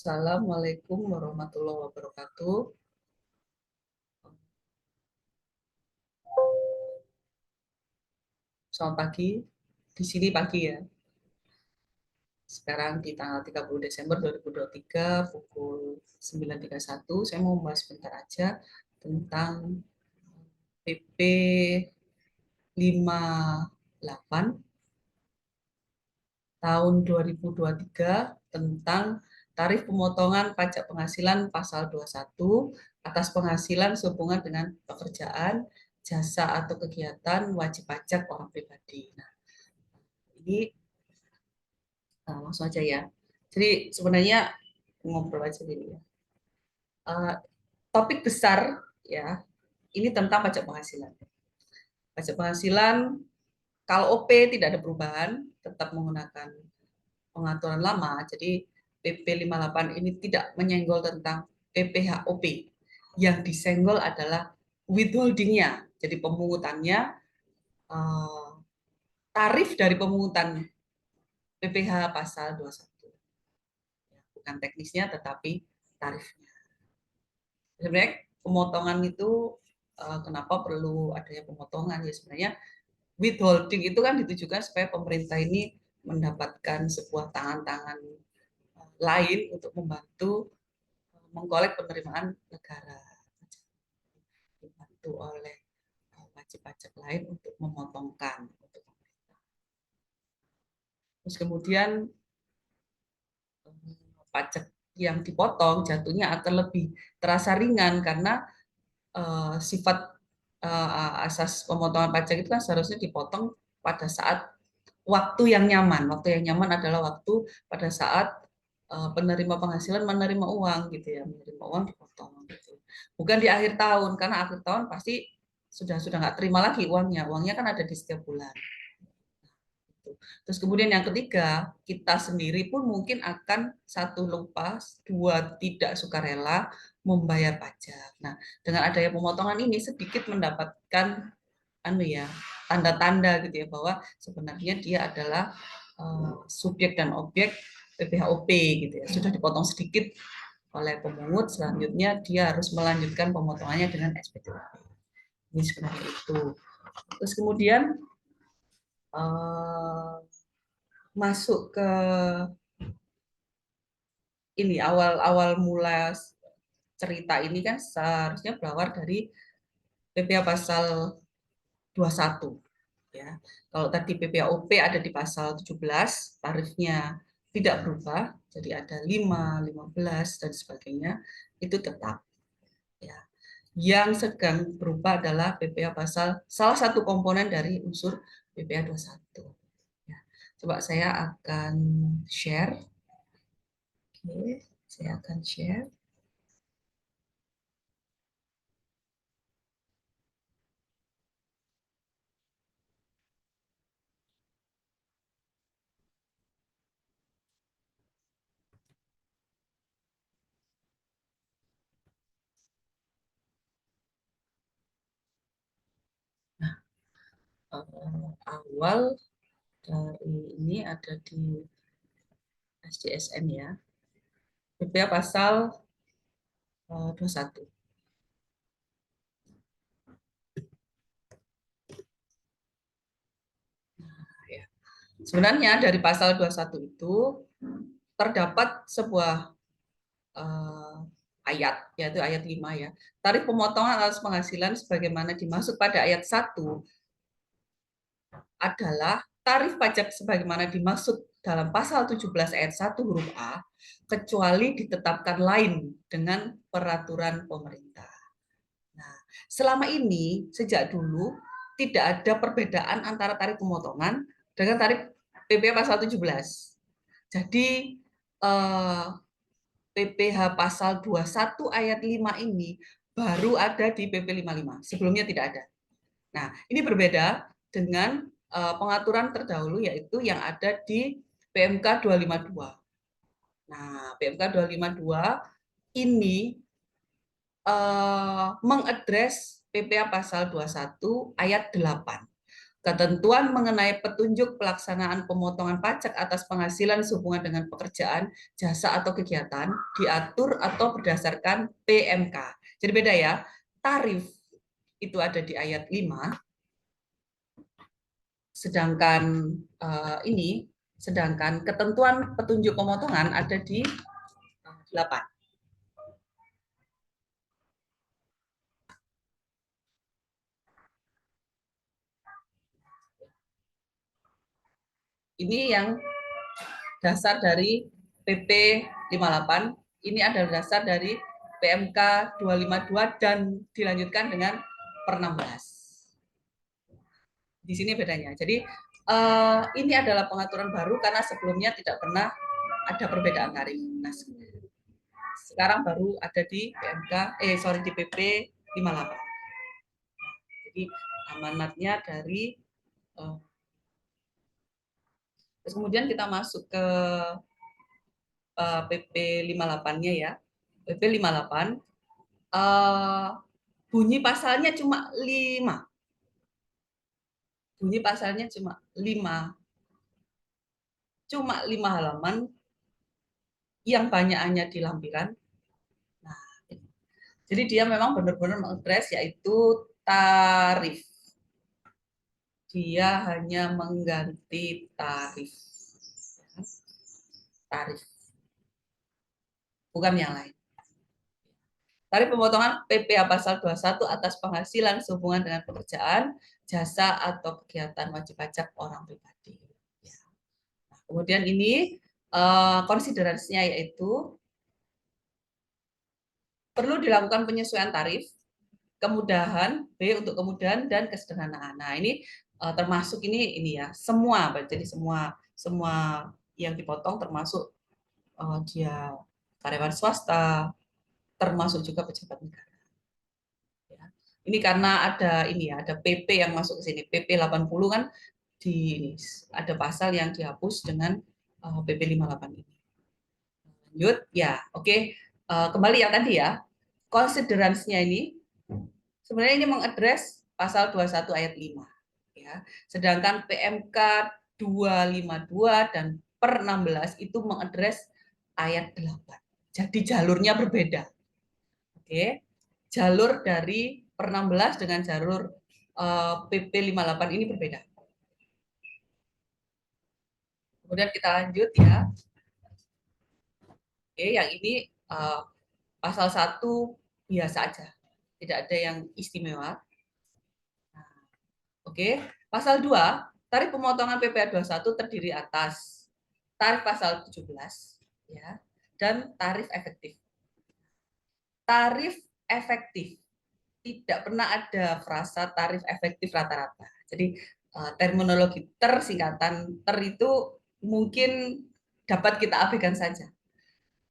Assalamualaikum warahmatullahi wabarakatuh. Selamat pagi. Di sini pagi ya. Sekarang di tanggal 30 Desember 2023 pukul 9.31 saya mau membahas sebentar aja tentang PP 58 tahun 2023 tentang tarif pemotongan pajak penghasilan pasal 21 atas penghasilan sehubungan dengan pekerjaan, jasa atau kegiatan wajib pajak orang pribadi. Nah, ini langsung aja ya. Jadi sebenarnya ngobrol aja gini ya. Uh, Topik besar ya, ini tentang pajak penghasilan. Pajak penghasilan, kalau OP tidak ada perubahan, tetap menggunakan pengaturan lama. Jadi PP 58 ini tidak menyenggol tentang PPHOP. Yang disenggol adalah withholding-nya. Jadi pemungutannya, tarif dari pemungutan PPh pasal 21. Bukan teknisnya, tetapi tarifnya. Sebenarnya pemotongan itu kenapa perlu adanya pemotongan ya, sebenarnya withholding itu kan ditujukan supaya pemerintah ini mendapatkan sebuah tangan-tangan lain untuk membantu mengkolek penerimaan negara, dibantu oleh wajib pajak lain untuk memotongkan untuk pemerintah. Terus kemudian pajak yang dipotong jatuhnya akan lebih terasa ringan karena sifat asas pemotongan pajak itu kan seharusnya dipotong pada saat waktu yang nyaman. Waktu yang nyaman adalah waktu pada saat penerima penghasilan menerima uang gitu ya, menerima uang dipotong gitu. Bukan di akhir tahun, karena akhir tahun pasti sudah nggak terima lagi uangnya. Uangnya kan ada di setiap bulan. Terus kemudian yang ketiga, kita sendiri pun mungkin akan satu lupa, dua tidak sukarela membayar pajak. Nah, dengan adanya pemotongan ini sedikit mendapatkan tanda-tanda gitu ya bahwa sebenarnya dia adalah subjek dan objek PPHOP gitu ya. Sudah dipotong sedikit oleh pemungut, selanjutnya dia harus melanjutkan pemotongannya dengan SPT. Ini sebenarnya itu. Terus kemudian masuk ke ini awal mula cerita ini kan seharusnya berawal dari PPh pasal 21 ya. Kalau tadi PPHOP ada di pasal 17, tarifnya tidak berubah, jadi ada 5, 15 dan sebagainya, itu tetap ya. Yang sedang berubah adalah PPh pasal salah satu komponen dari unsur PPh 21. Ya. Coba saya akan share. Oke, saya akan share. Nah, awal dari ini ada di SDSN ya. PPh pasal 21. Nah, ya. Sebenarnya dari pasal 21 itu terdapat sebuah ayat, yaitu ayat 5 ya. Tarif pemotongan atas penghasilan sebagaimana dimaksud pada ayat 1 adalah tarif pajak sebagaimana dimaksud dalam pasal 17 ayat 1 huruf A, kecuali ditetapkan lain dengan peraturan pemerintah. Nah, selama ini, sejak dulu, tidak ada perbedaan antara tarif pemotongan dengan tarif PPh pasal 17. Jadi, PPh pasal 21 ayat 5 ini baru ada di PP 55. Sebelumnya tidak ada. Nah, ini berbeda dengan pengaturan terdahulu yaitu yang ada di PMK 252. Nah, PMK 252 ini mengadres PPh pasal 21 ayat 8. Ketentuan mengenai petunjuk pelaksanaan pemotongan pajak atas penghasilan sehubungan dengan pekerjaan, jasa atau kegiatan diatur atau berdasarkan PMK. Jadi beda ya. Tarif itu ada di ayat 5, sedangkan ketentuan petunjuk pemotongan ada di 8. Ini yang dasar dari PP 58, ini adalah dasar dari PMK 252 dan dilanjutkan dengan per 16. Di sini bedanya. Jadi ini adalah pengaturan baru karena sebelumnya tidak pernah ada perbedaan tarif. Nah, sekarang baru ada di di PP 58. Jadi amanatnya dari terus kemudian kita masuk ke PP 58-nya ya. PP 58 bunyi pasalnya cuma 5. Bunyi pasalnya cuma 5. Cuma 5 halaman yang banyakannya di lampiran. Nah, jadi dia memang benar-benar mengadres yaitu tarif. Dia hanya mengganti tarif. Tarif. Bukan yang lain. Tarif pemotongan PPh pasal 21 atas penghasilan sehubungan dengan pekerjaan, jasa atau kegiatan wajib pajak orang pribadi. Nah, kemudian ini konsiderasinya yaitu perlu dilakukan penyesuaian tarif, kemudahan, B untuk kemudahan dan kesederhanaan. Nah, ini termasuk ini ya, semua, jadi semua yang dipotong termasuk dia karyawan swasta, termasuk juga pejabat negara. Ya. Ini karena ada PP yang masuk ke sini, PP 80 kan ada pasal yang dihapus dengan PP 58 ini. Lanjut, ya, oke. Kembali yang tadi ya, konsideransinya ini sebenarnya ini mengadres pasal 21 ayat 5. Ya. Sedangkan PMK 252 dan per 16 itu mengadres ayat 8. Jadi jalurnya berbeda. Oke. Jalur dari per 16 dengan jalur PP 58 ini berbeda. Kemudian kita lanjut ya. Oke, yang ini pasal 1 biasa aja. Tidak ada yang istimewa. Oke, pasal 2, tarif pemotongan PPh 21 terdiri atas tarif pasal 17 ya, dan tarif efektif. Tarif efektif. Tidak pernah ada frasa tarif efektif rata-rata. Jadi terminologi singkatan ter itu mungkin dapat kita abaikan saja.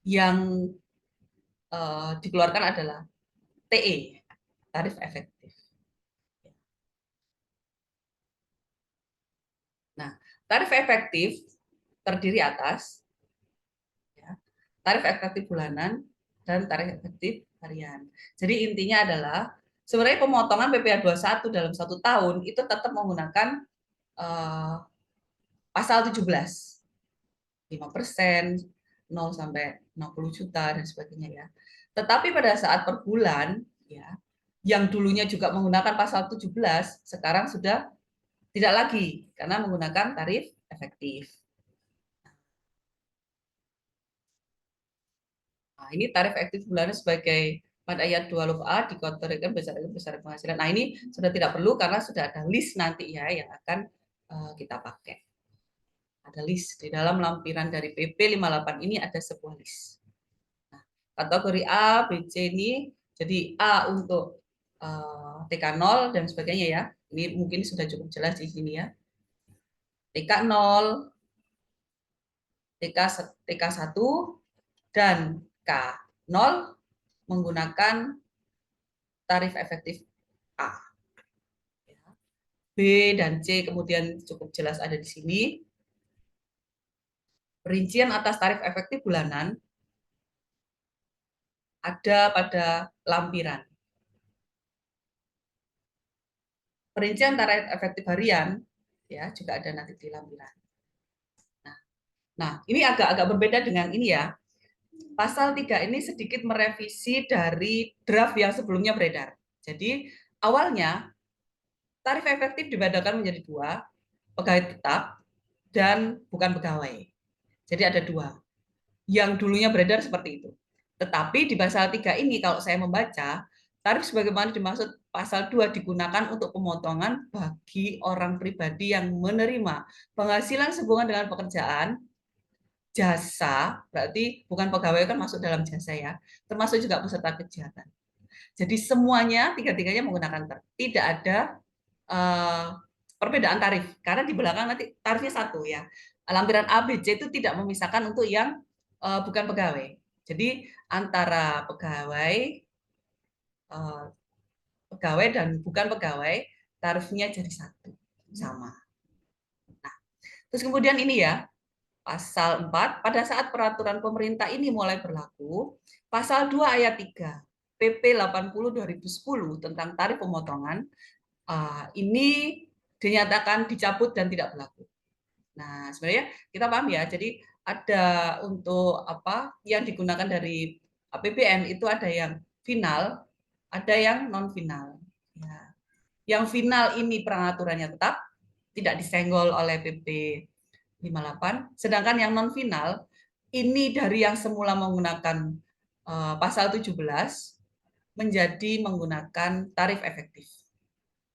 Yang dikeluarkan adalah TE, tarif efektif. Nah, tarif efektif terdiri atas tarif efektif bulanan dan tarif efektif harian. Jadi intinya adalah sebenarnya pemotongan PPh 21 dalam 1 tahun itu tetap menggunakan pasal 17. 5%, 0 sampai 60 juta dan sebagainya ya. Tetapi pada saat per bulan ya, yang dulunya juga menggunakan pasal 17 sekarang sudah tidak lagi karena menggunakan tarif efektif. Nah, ini tarif efektif bulanan sebagai pada ayat 2 huruf A dikategorikan berdasarkan penghasilan. Nah, ini sudah tidak perlu karena sudah ada list nanti ya yang akan kita pakai. Ada list di dalam lampiran dari PP 58 ini ada sebuah list. Nah, kategori A, B, C ini jadi A untuk TK 0 dan sebagainya ya. Ini mungkin sudah cukup jelas di sini ya. TK 0, TK 1 dan K 0 menggunakan tarif efektif A. B dan C kemudian cukup jelas ada di sini. Perincian atas tarif efektif bulanan ada pada lampiran. perincian tarif efektif harian ya juga ada nanti di lampiran. Nah, ini agak berbeda dengan ini ya. Pasal 3 ini sedikit merevisi dari draft yang sebelumnya beredar. Jadi, awalnya tarif efektif dibedakan menjadi dua, pegawai tetap dan bukan pegawai. Jadi ada dua. Yang dulunya beredar seperti itu. Tetapi di pasal 3 ini kalau saya membaca, tarif sebagaimana dimaksud pasal 2 digunakan untuk pemotongan bagi orang pribadi yang menerima penghasilan sehubungan dengan pekerjaan, jasa, berarti bukan pegawai kan masuk dalam jasa ya, termasuk juga peserta kegiatan. Jadi semuanya, tiga-tiganya menggunakan tarif. Tidak ada perbedaan tarif, karena di belakang nanti tarifnya satu ya. Lampiran A, B, C itu tidak memisahkan untuk yang bukan pegawai. Jadi antara pegawai dan bukan pegawai, tarifnya jadi satu, sama. Nah, terus kemudian ini ya, Pasal 4, pada saat peraturan pemerintah ini mulai berlaku, Pasal 2 ayat 3 PP 80/2010 tentang tarif pemotongan ini dinyatakan dicabut dan tidak berlaku. Nah, sebenarnya kita paham ya. Jadi ada untuk apa yang digunakan dari APBN itu ada yang final, ada yang non final. Ya. Yang final ini peraturannya tetap tidak disenggol oleh PP 58, sedangkan yang non final ini dari yang semula menggunakan pasal 17 menjadi menggunakan tarif efektif.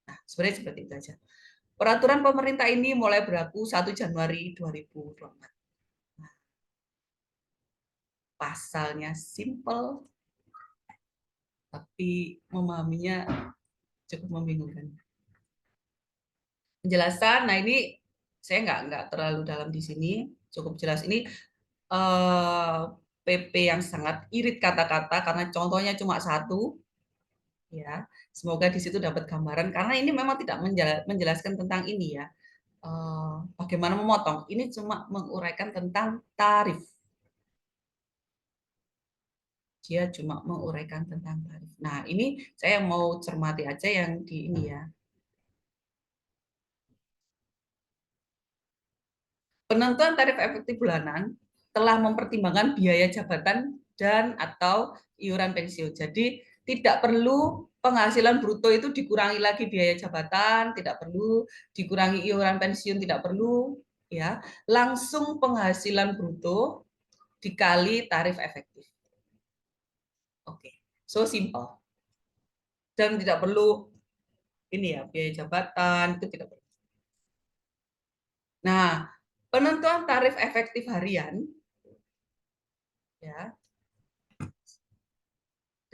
Nah, sebenarnya seperti itu saja. Peraturan pemerintah ini mulai berlaku 1 Januari 2024. Nah, pasalnya simple, tapi memahaminya cukup membingungkan. Penjelasan, nah ini saya nggak terlalu dalam di sini, cukup jelas. Ini PP yang sangat irit kata-kata karena contohnya cuma satu, ya. Semoga di situ dapat gambaran karena ini memang tidak menjelaskan tentang ini ya. Bagaimana memotong. Ini cuma menguraikan tentang tarif. Dia cuma menguraikan tentang tarif. Nah, ini saya mau cermati aja yang di ini ya. Penentuan tarif efektif bulanan telah mempertimbangkan biaya jabatan dan atau iuran pensiun. Jadi tidak perlu penghasilan bruto itu dikurangi lagi biaya jabatan, tidak perlu dikurangi iuran pensiun, tidak perlu ya. Langsung penghasilan bruto dikali tarif efektif. Oke, so simple. Dan tidak perlu ini ya, biaya jabatan itu tidak perlu. Nah, penentuan tarif efektif harian ya.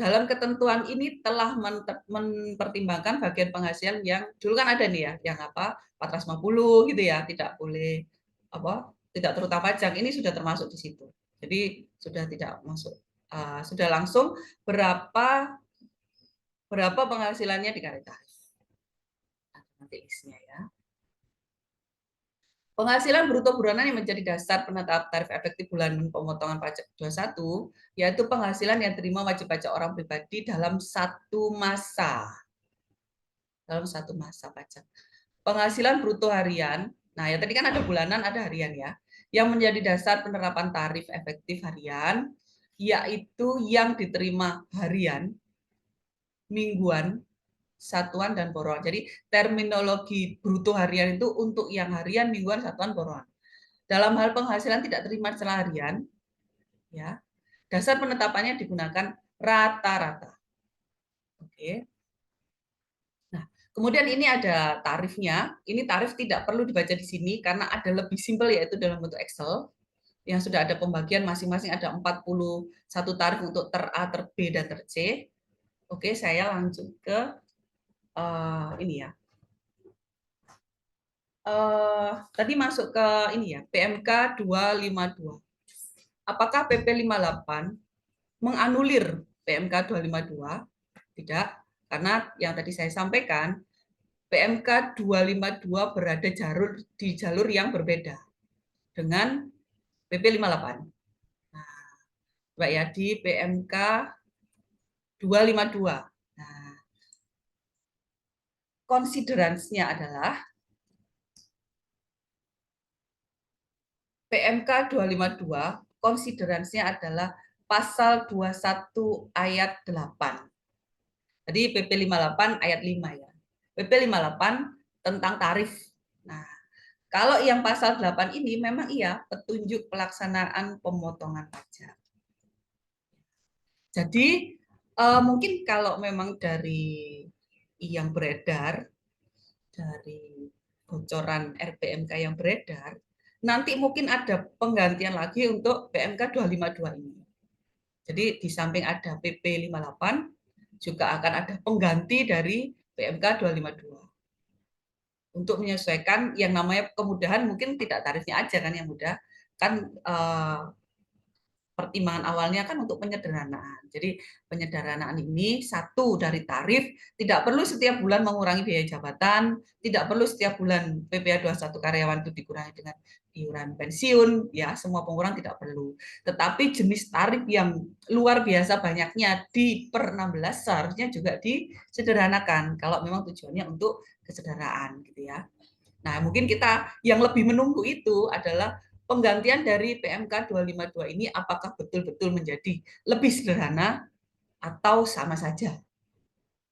Dalam ketentuan ini telah mempertimbangkan bagian penghasilan yang dulu kan ada nih ya, yang apa 450 gitu ya, tidak boleh apa tidak terutama pajak. Ini sudah termasuk di situ. Jadi sudah tidak masuk, sudah langsung berapa penghasilannya dikali tarif. Nanti isinya ya. Penghasilan bruto bulanan yang menjadi dasar penetapan tarif efektif bulanan pemotongan pajak 21, yaitu penghasilan yang terima wajib pajak orang pribadi dalam satu masa. Dalam satu masa pajak. Penghasilan bruto harian, nah ya tadi kan ada bulanan, ada harian ya, yang menjadi dasar penerapan tarif efektif harian, yaitu yang diterima harian, mingguan, satuan, dan borongan. Jadi terminologi bruto harian itu untuk yang harian, mingguan, satuan, borongan. Dalam hal penghasilan tidak terima setelah harian, ya, dasar penetapannya digunakan rata-rata. Oke. Nah, kemudian ini ada tarifnya. Ini tarif tidak perlu dibaca di sini karena ada lebih simpel yaitu dalam bentuk Excel yang sudah ada pembagian masing-masing ada 41 tarif untuk ter A, ter B, dan ter C. Oke, saya lanjut ke ini ya. Tadi masuk ke ini ya, PMK 252. Apakah PP 58 menganulir PMK 252? Tidak, karena yang tadi saya sampaikan, PMK 252 berada di jalur yang berbeda dengan PP 58. Nah, Mbak ya, di PMK 252. Nah, konsideransinya adalah PMK 252, konsideransinya adalah pasal 21 ayat 8. Jadi PP 58 ayat 5 ya. PP 58 tentang tarif. Nah, kalau yang pasal 8 ini memang iya petunjuk pelaksanaan pemotongan pajak. Jadi mungkin kalau memang dari yang beredar, dari bocoran RPMK yang beredar, nanti mungkin ada penggantian lagi untuk PMK 252 ini. Jadi di samping ada PP 58, juga akan ada pengganti dari PMK 252. Untuk menyesuaikan yang namanya kemudahan, mungkin tidak tarifnya aja kan yang mudah, kan pertimbangan awalnya kan untuk penyederhanaan. Jadi penyederhanaan ini satu dari tarif, tidak perlu setiap bulan mengurangi biaya jabatan, tidak perlu setiap bulan PPh 21 karyawan itu dikurangi dengan iuran pensiun, ya semua pengurang tidak perlu. Tetapi jenis tarif yang luar biasa banyaknya di per 16 seharusnya juga disederhanakan kalau memang tujuannya untuk kesederhanaan gitu ya. Nah, mungkin kita yang lebih menunggu itu adalah penggantian dari PMK 252 ini apakah betul-betul menjadi lebih sederhana atau sama saja.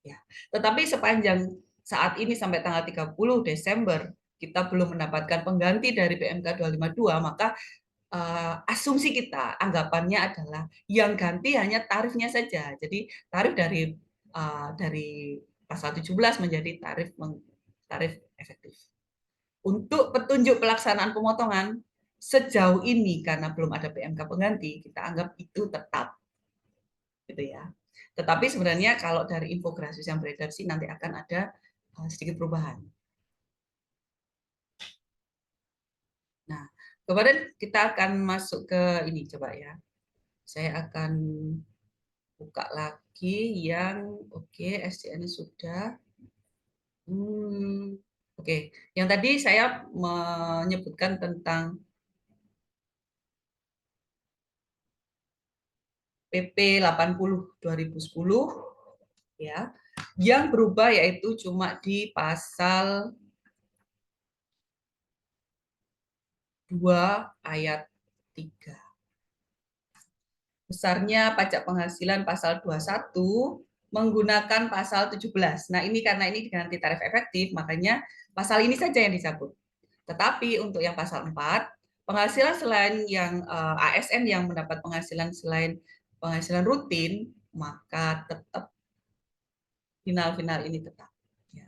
Ya. Tetapi sepanjang saat ini sampai tanggal 30 Desember kita belum mendapatkan pengganti dari PMK 252, maka asumsi kita, anggapannya adalah yang ganti hanya tarifnya saja. Jadi tarif dari pasal 17 menjadi tarif efektif. Untuk petunjuk pelaksanaan pemotongan, sejauh ini karena belum ada PMK pengganti, kita anggap itu tetap, gitu ya. Tetapi sebenarnya kalau dari infografis yang beredar sih nanti akan ada sedikit perubahan. Nah, kemudian kita akan masuk ke ini coba ya. Saya akan buka lagi yang oke, SDN sudah. Oke, yang tadi saya menyebutkan tentang PP 80 2010 ya. Yang berubah yaitu cuma di pasal 2 ayat 3. Besarnya pajak penghasilan pasal 21 menggunakan pasal 17. Nah, ini karena ini diganti tarif efektif, makanya pasal ini saja yang dicabut. Tetapi untuk yang pasal 4, penghasilan selain yang ASN yang mendapat penghasilan selain penghasilan rutin, maka tetap final ini tetap. Ya.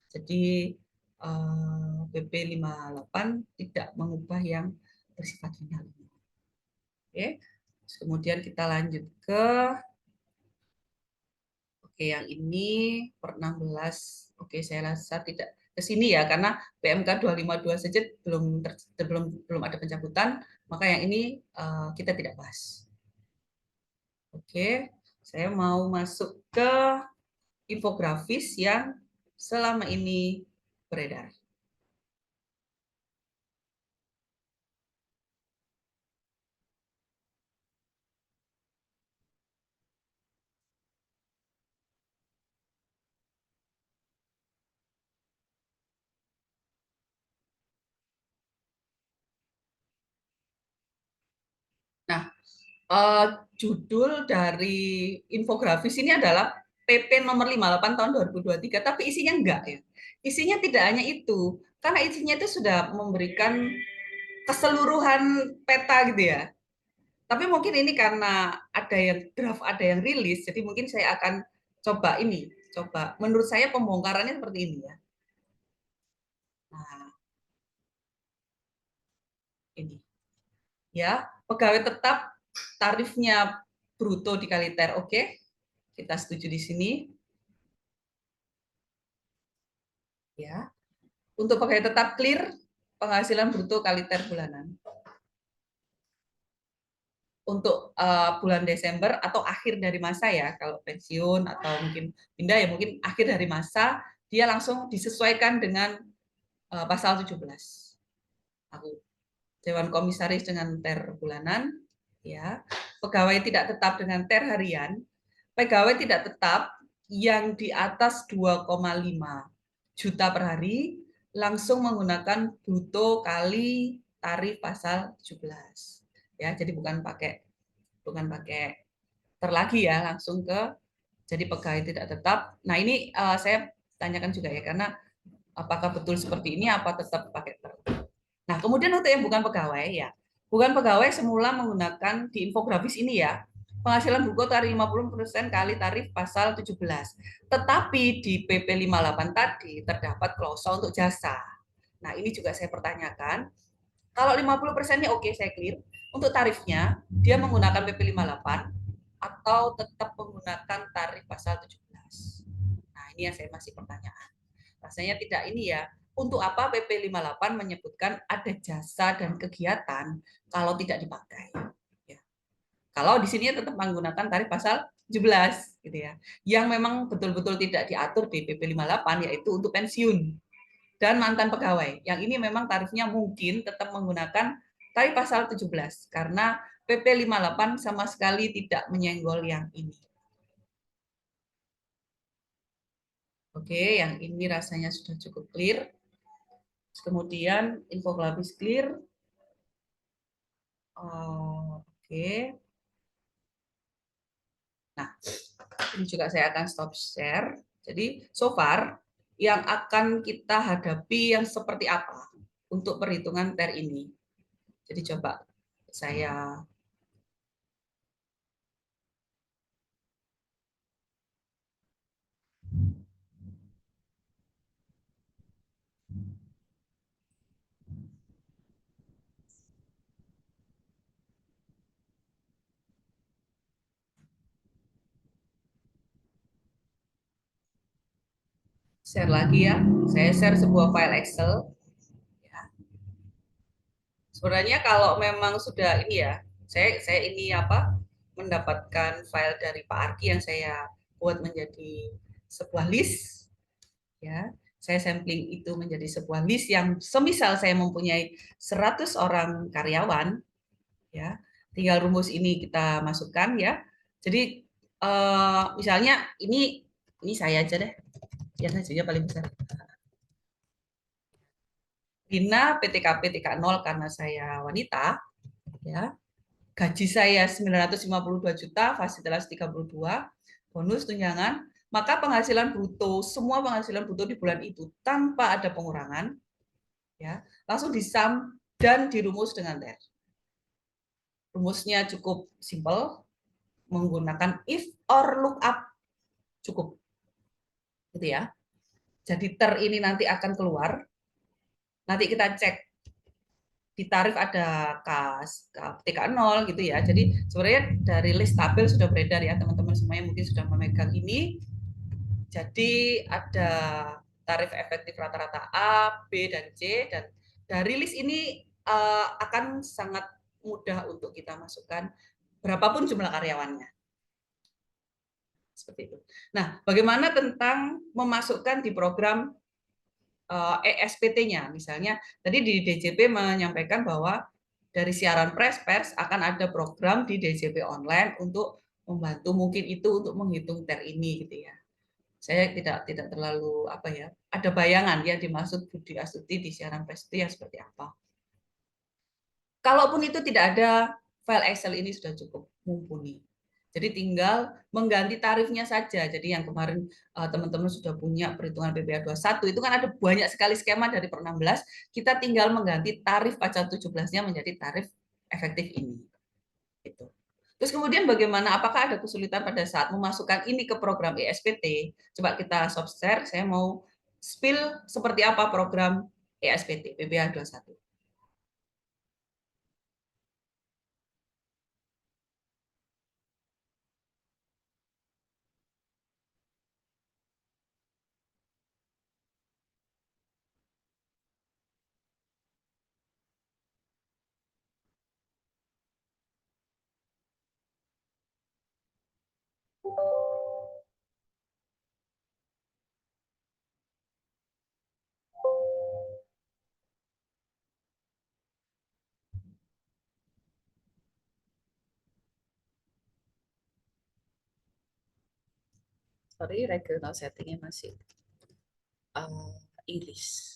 Jadi PP 58 tidak mengubah yang bersifat final. Oke. Kemudian kita lanjut ke yang ini per 16. Oke, saya rasa tidak ke sini ya karena PMK 252 saja belum ada pencabutan, maka yang ini kita tidak bahas. Oke, saya mau masuk ke infografis yang selama ini beredar. Nah, judul dari infografis ini adalah PP nomor 58 tahun 2023, tapi isinya enggak ya. Isinya tidak hanya itu, karena isinya itu sudah memberikan keseluruhan peta gitu ya. Tapi mungkin ini karena ada yang draft, ada yang rilis, jadi mungkin saya akan coba menurut saya pembongkarannya seperti ini ya. Nah, ini ya, pegawai tetap tarifnya bruto dikali TER, oke. Kita setuju di sini. Ya. Untuk pegawai tetap clear, penghasilan bruto kali TER bulanan. Untuk bulan Desember atau akhir dari masa ya, kalau pensiun atau mungkin pindah ya mungkin akhir dari masa, dia langsung disesuaikan dengan pasal 17. Aku Dewan Komisaris dengan TER bulanan, ya. Pegawai tidak tetap dengan TER harian, pegawai tidak tetap yang di atas 2,5 juta per hari, langsung menggunakan bruto kali tarif pasal 17. Ya, jadi bukan pakai terlagi ya, langsung ke jadi pegawai tidak tetap. Nah, ini saya tanyakan juga ya, karena apakah betul seperti ini, apa tetap pakai ter. Nah, kemudian untuk yang bukan pegawai ya, bukan pegawai semula menggunakan di infografis ini ya, penghasilan bruto tarif 50% kali tarif pasal 17. Tetapi di PP 58 tadi terdapat klausul untuk jasa. Nah, ini juga saya pertanyakan. Kalau 50%-nya oke, saya clear. Untuk tarifnya, dia menggunakan PP 58 atau tetap menggunakan tarif pasal 17. Nah, ini yang saya masih pertanyaan. Rasanya tidak ini ya. Untuk apa PP 58 menyebutkan ada jasa dan kegiatan kalau tidak dipakai? Ya. Kalau di sini tetap menggunakan tarif pasal 17 gitu ya. Yang memang betul-betul tidak diatur di PP 58 yaitu untuk pensiun dan mantan pegawai. Yang ini memang tarifnya mungkin tetap menggunakan tarif pasal 17 karena PP 58 sama sekali tidak menyenggol yang ini. Oke, yang ini rasanya sudah cukup clear. Kemudian infografis clear. Oke. Nah, ini juga saya akan stop share. Jadi, so far yang akan kita hadapi yang seperti apa untuk perhitungan TER ini. Jadi coba saya share lagi ya. Saya share sebuah file Excel. Ya. Sebenarnya kalau memang sudah ini ya, saya ini apa mendapatkan file dari Pak Arki yang saya buat menjadi sebuah list ya. Saya sampling itu menjadi sebuah list yang semisal saya mempunyai 100 orang karyawan ya. Tinggal rumus ini kita masukkan ya. Jadi misalnya ini saya aja deh. Yang hasilnya paling besar. Rina PTKP TK0 karena saya wanita ya. Gaji saya 952 juta, fasilitas 32, bonus tunjangan, maka penghasilan bruto, semua penghasilan bruto di bulan itu tanpa ada pengurangan, ya langsung disum dan dirumus dengan TER. Rumusnya cukup simpel, menggunakan if or lookup cukup, gitu ya. Jadi TER ini nanti akan keluar, nanti kita cek di tarif ada kas TK0 gitu ya. Jadi sebenarnya dari list tabel sudah beredar ya teman-teman semuanya mungkin sudah memegang ini. Jadi ada tarif efektif rata-rata A, B dan C dan dari list ini akan sangat mudah untuk kita masukkan berapapun jumlah karyawannya. Seperti itu. Nah, bagaimana tentang memasukkan di program ESPT-nya? Misalnya tadi di DJP menyampaikan bahwa dari siaran pers akan ada program di DJP online untuk membantu mungkin itu untuk menghitung TER ini gitu ya. Saya tidak terlalu apa ya, ada bayangan yang dimaksud Budi Astuti di siaran pers itu yang seperti apa. Kalaupun itu tidak ada, file Excel ini sudah cukup mumpuni. Jadi tinggal mengganti tarifnya saja. Jadi yang kemarin teman-teman sudah punya perhitungan PPh 21 itu kan ada banyak sekali skema dari per 16, kita tinggal mengganti tarif pasal 17-nya menjadi tarif efektif ini. Itu. Terus kemudian bagaimana? Apakah ada kesulitan pada saat memasukkan ini ke program ESPT? Coba kita soft share. Saya mau spill seperti apa program ESPT PPh 21. Sorry, regional settingnya masih. Inggris.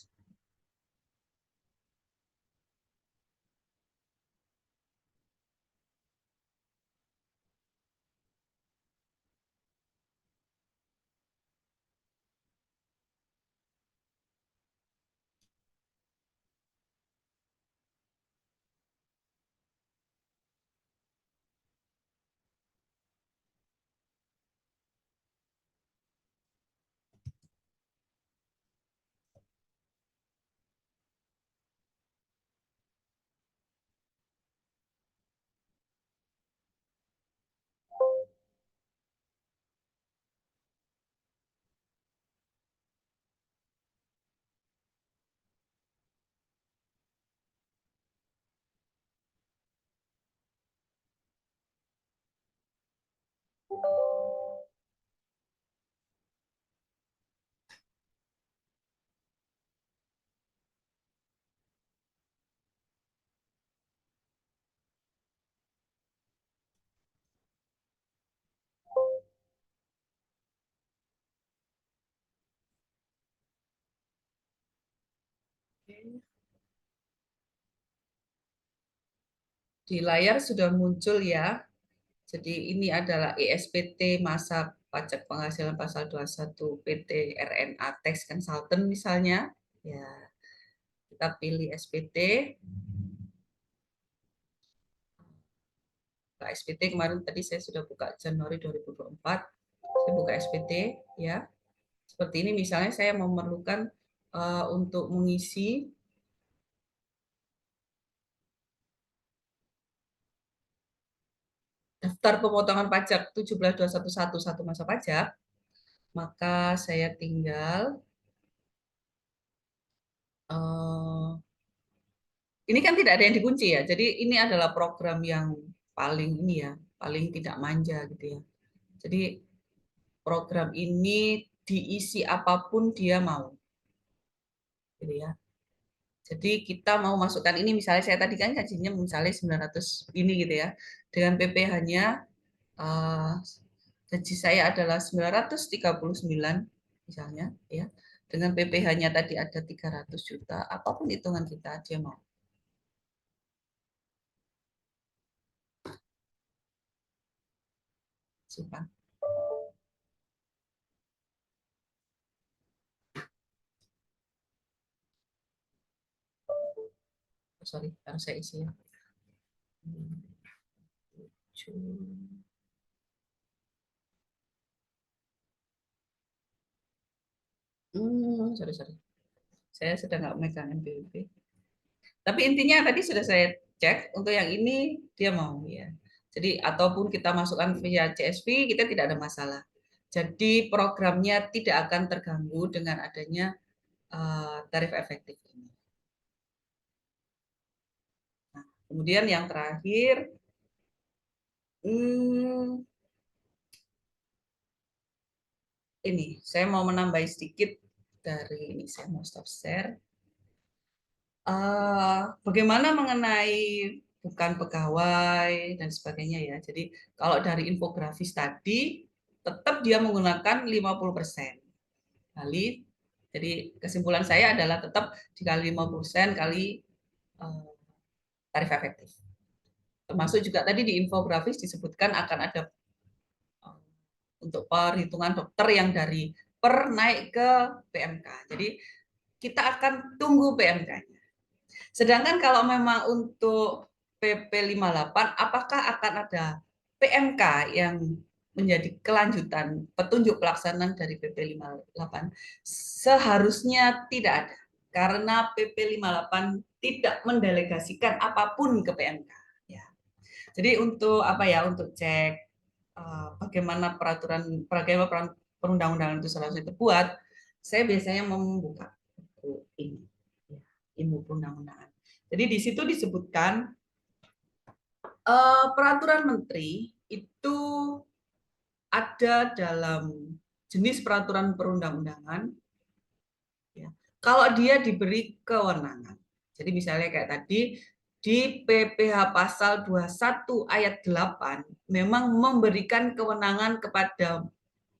Di layar sudah muncul ya. Jadi ini adalah ESPT masa pajak penghasilan pasal 21 PT RNA Tax Consultant misalnya. Ya, kita pilih SPT. Nah, SPT kemarin tadi saya sudah buka Januari 2024. Saya buka SPT ya. Seperti ini misalnya saya memerlukan untuk mengisi daftar pemotongan pajak 17.211 satu masa pajak, maka saya tinggal ini kan tidak ada yang dikunci ya. Jadi ini adalah program yang paling ini ya, paling tidak manja gitu ya. Jadi program ini diisi apapun dia mau, gitu ya. Jadi kita mau masukkan ini misalnya saya tadi kan gajinya misalnya 900 ini gitu ya. Dengan PPh-nya gaji saya adalah 939 misalnya ya. Dengan PPh-nya tadi ada 300 juta, apapun hitungan kita dia mau. Simpan. Oh, sorry, harus saya isi ya. Sorry, sorry. Saya sudah nggak megang NPWP. Tapi intinya tadi sudah saya cek, untuk yang ini dia mau ya. Jadi ataupun kita masukkan via CSV, kita tidak ada masalah. Jadi programnya tidak akan terganggu dengan adanya tarif efektif ini. Nah, kemudian yang terakhir, ini saya mau menambah sedikit dari ini, saya mau stop share. Bagaimana mengenai bukan pegawai dan sebagainya ya. Jadi kalau dari infografis tadi tetap dia menggunakan 50% kali. Jadi kesimpulan saya adalah tetap dikali 50% kali tarif efektif. Termasuk juga tadi di infografis disebutkan akan ada untuk perhitungan dokter yang dari per naik ke PMK. Jadi kita akan tunggu PMK-nya. Sedangkan kalau memang untuk PP 58, apakah akan ada PMK yang menjadi kelanjutan petunjuk pelaksanaan dari PP 58? Seharusnya tidak ada. Karena PP 58 tidak mendelegasikan apapun ke PMK. Ya. Jadi untuk apa ya? Untuk cek bagaimana bagaimana perundang-undangan itu seharusnya terbuat, saya biasanya membuka buku ini, ya, ilmu perundang-undangan. Jadi di situ disebutkan peraturan menteri itu ada dalam jenis peraturan perundang-undangan ya, kalau dia diberi kewenangan. Jadi misalnya kayak tadi di PPh pasal 21 ayat 8 memang memberikan kewenangan kepada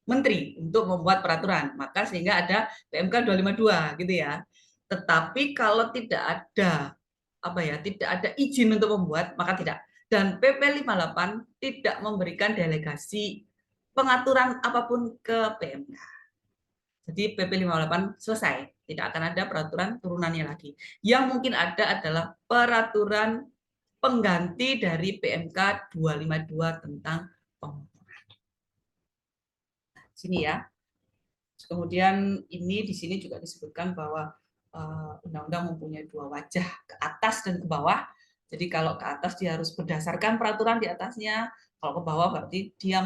menteri untuk membuat peraturan. Maka sehingga ada PMK 252 gitu ya. Tetapi kalau tidak ada tidak ada izin untuk membuat, maka tidak. Dan PP 58 tidak memberikan delegasi pengaturan apapun ke PMK. Jadi PP 58 selesai, tidak akan ada peraturan turunannya lagi. Yang mungkin ada adalah peraturan pengganti dari PMK 252 tentang pemotongan. Sini ya. Kemudian ini di sini juga disebutkan bahwa undang-undang mempunyai dua wajah, ke atas dan ke bawah. Jadi kalau ke atas dia harus berdasarkan peraturan di atasnya, kalau ke bawah berarti dia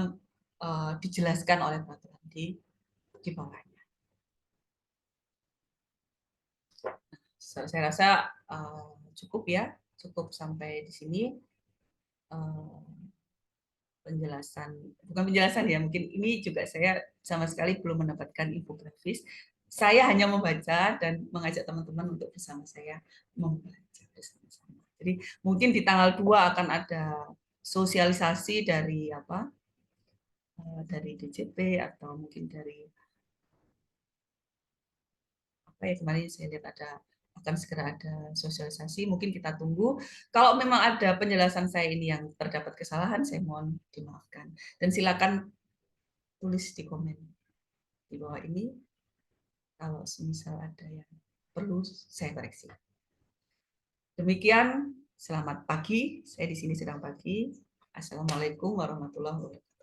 dijelaskan oleh peraturan di bawahnya. Saya rasa cukup ya, cukup sampai di sini penjelasan, bukan penjelasan ya, mungkin ini juga saya sama sekali belum mendapatkan infografis. Saya hanya membaca dan mengajak teman-teman untuk bersama saya membaca bersama-sama. Jadi mungkin di tanggal 2 akan ada sosialisasi dari dari DJP atau mungkin dari apa ya, kemarin saya lihat akan segera ada sosialisasi, mungkin kita tunggu. Kalau memang ada penjelasan saya ini yang terdapat kesalahan, saya mohon dimaafkan. Dan silakan tulis di komen di bawah ini kalau misal ada yang perlu saya koreksi. Demikian, selamat pagi. Saya di sini sedang pagi. Assalamualaikum warahmatullahi wabarakatuh.